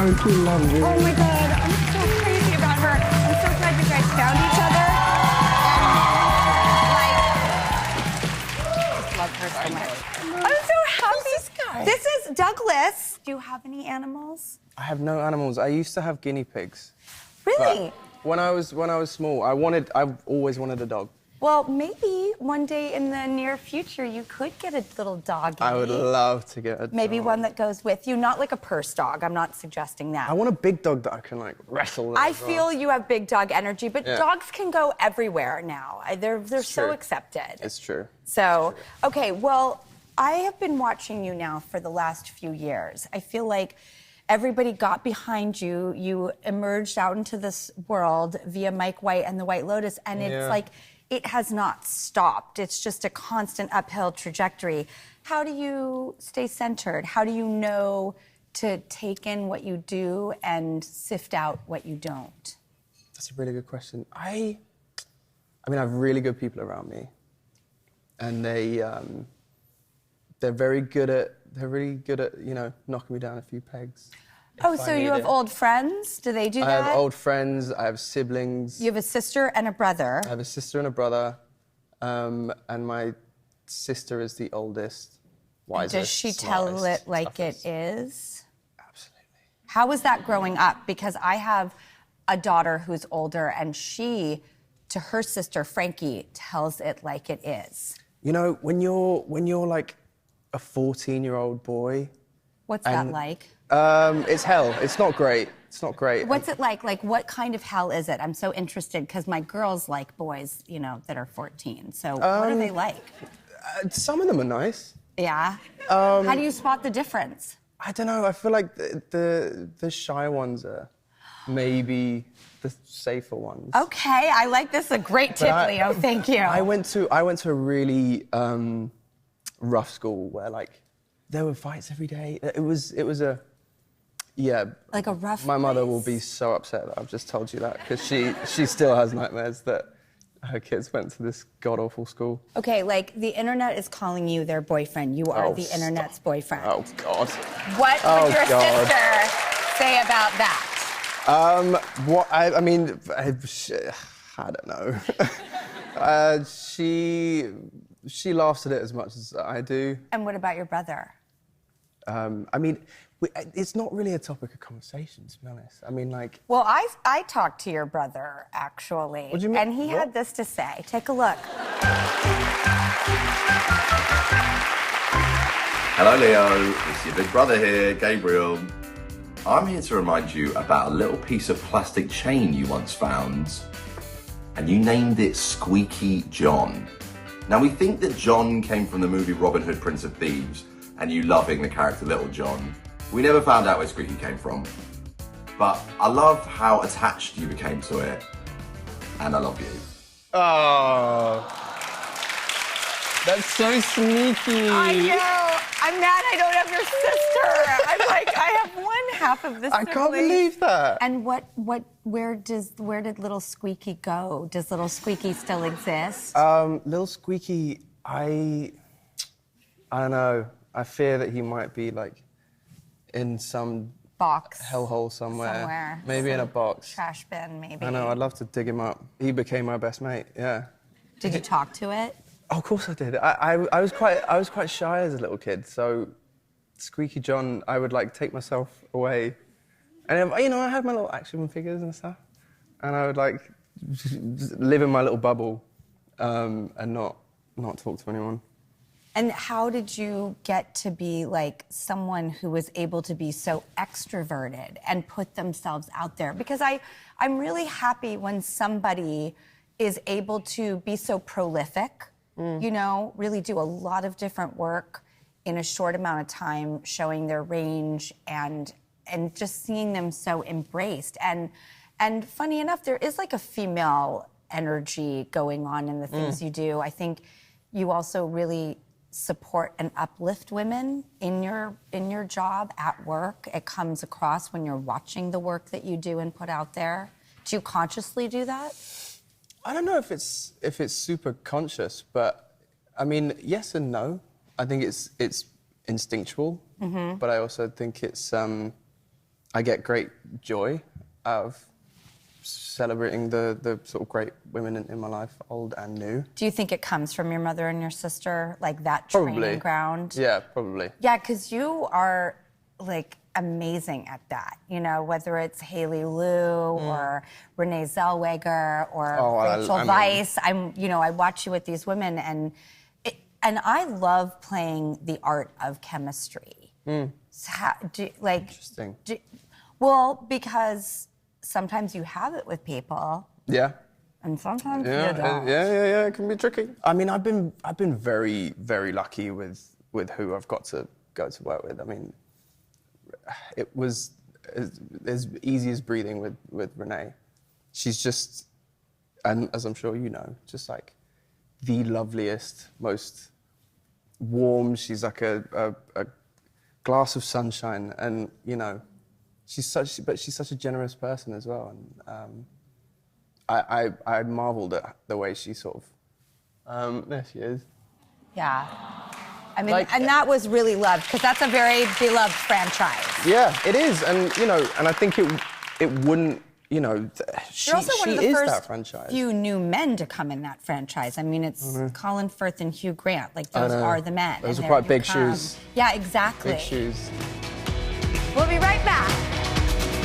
Don't you love her? Oh my God, I'm so crazy about her. I'm so glad you guys found each other. And, like, I just love her so much. I'm so happy. Who's this guy? This is Douglas. Do you have any animals? I have no animals. I used to have guinea pigs. Really? When I was small, I've always wanted a dog. Well, maybe one day in the near future you could get a little doggy. I would love to get a dog. Maybe one that goes with you, not like a purse dog. I'm not suggesting that. I want a big dog that I can like wrestle with. I feel you have big dog energy, but Yeah. dogs can go everywhere now. They're so true. accepted. It's true. So, okay, well, I have been watching you now for the last few years. I feel like everybody got behind you. You emerged out into this world via Mike White and the White Lotus, and it's like it has not stopped. It's just a constant uphill trajectory. How do you stay centered? How do you know to take in what you do and sift out what you don't? That's a really good question. I mean, I have really good people around me, and they're really good at knocking me down a few pegs. Oh, so you have old friends? Do they do that? I have old friends. I have siblings. You have a sister and a brother. I have a sister and a brother, and my sister is the oldest, wisest, Does she tell smartest, it like toughest. it is? Absolutely. How was that growing up? Because I have a daughter who's older, and she, to her sister Frankie, tells it like it is. You know, when you're like a 14-year-old boy. What's that like? It's hell. It's not great. It's not great. What's it like? Like, what kind of hell is it? I'm so interested because my girls like boys, you know, that are 14. So what are they like? Some of them are nice. Yeah? How do you spot the difference? I don't know. I feel like the shy ones are maybe the safer ones. Okay, I like this. A great tip, Leo. Thank you. I went to a really rough school where like there were fights every day. It was a like a rough. My mother place? will be so upset that I've just told you that because she still has nightmares that her kids went to this god awful school. Okay, like the internet is calling you their boyfriend. You are the internet's boyfriend. Oh God. What would your sister say about that? I mean, I don't know. She laughs at it as much as I do. And what about your brother? I mean, it's not really a topic of conversation, to be honest. I mean, like... Well, I talked to your brother, actually. What do you mean? And he had this to say. Take a look. Hello, Leo. It's your big brother here, Gabriel. I'm here to remind you about a little piece of plastic chain you once found, and you named it Squeaky John. Now, we think that John came from the movie Robin Hood, Prince of Thieves, and you loving the character Little John. We never found out where Squeaky came from, but I love how attached you became to it, and I love you. Oh, that's so sneaky. I know. I'm mad I don't have your sister. I'm like, I have one half of this. I can't believe that. And where did little Squeaky go? Does little Squeaky still exist? Little Squeaky, I don't know. I fear that he might be like in some box. hellhole somewhere. Maybe in a box. Trash bin, maybe. I know. I'd love to dig him up. He became my best mate. Yeah. Did you talk to it? Oh, of course I did. I was quite shy as a little kid, so Squeaky John, I would like take myself away, and you know I had my little action figures and stuff, and I would like just live in my little bubble, and not talk to anyone. And how did you get to be like someone who was able to be so extroverted and put themselves out there? Because I'm really happy when somebody is able to be so prolific. You know, really do a lot of different work in a short amount of time, showing their range and just seeing them so embraced. And funny enough, there is like a female energy going on in the things you do. I think you also really support and uplift women in your job at work. It comes across when you're watching the work that you do and put out there. Do you consciously do that? I don't know if it's super conscious, but I mean, yes and no. I think it's instinctual, but I also think it's I get great joy out of celebrating the sort of great women in my life, old and new. Do you think it comes from your mother and your sister, like that Probably. training ground? Yeah, probably. Yeah, because you are like amazing at that. You know, whether it's Haley Lu or Renee Zellweger or Rachel Weisz. I watch you with these women, and I love playing the art of chemistry. So Interesting. Well, because sometimes you have it with people. Yeah. And sometimes you Yeah, don't. yeah. It can be tricky. I mean, I've been very, very lucky with who I've got to go to work with. I mean, it was as easy as breathing with Renee. She's just, and as I'm sure you know, just like the loveliest, most warm. She's like a glass of sunshine, and you know, she's such a generous person as well. And I marveled at the way she sort of. There she is. Yeah. I mean, and that was really loved, because that's a very beloved franchise. Yeah, it is, and you know, and I think it wouldn't, you know, she You're also one of the is first that franchise. few new men to come in that franchise. I mean, it's Colin Firth and Hugh Grant. Like, those are the men. Those and are there quite you big come. shoes. Yeah, exactly. Big shoes. We'll be right back.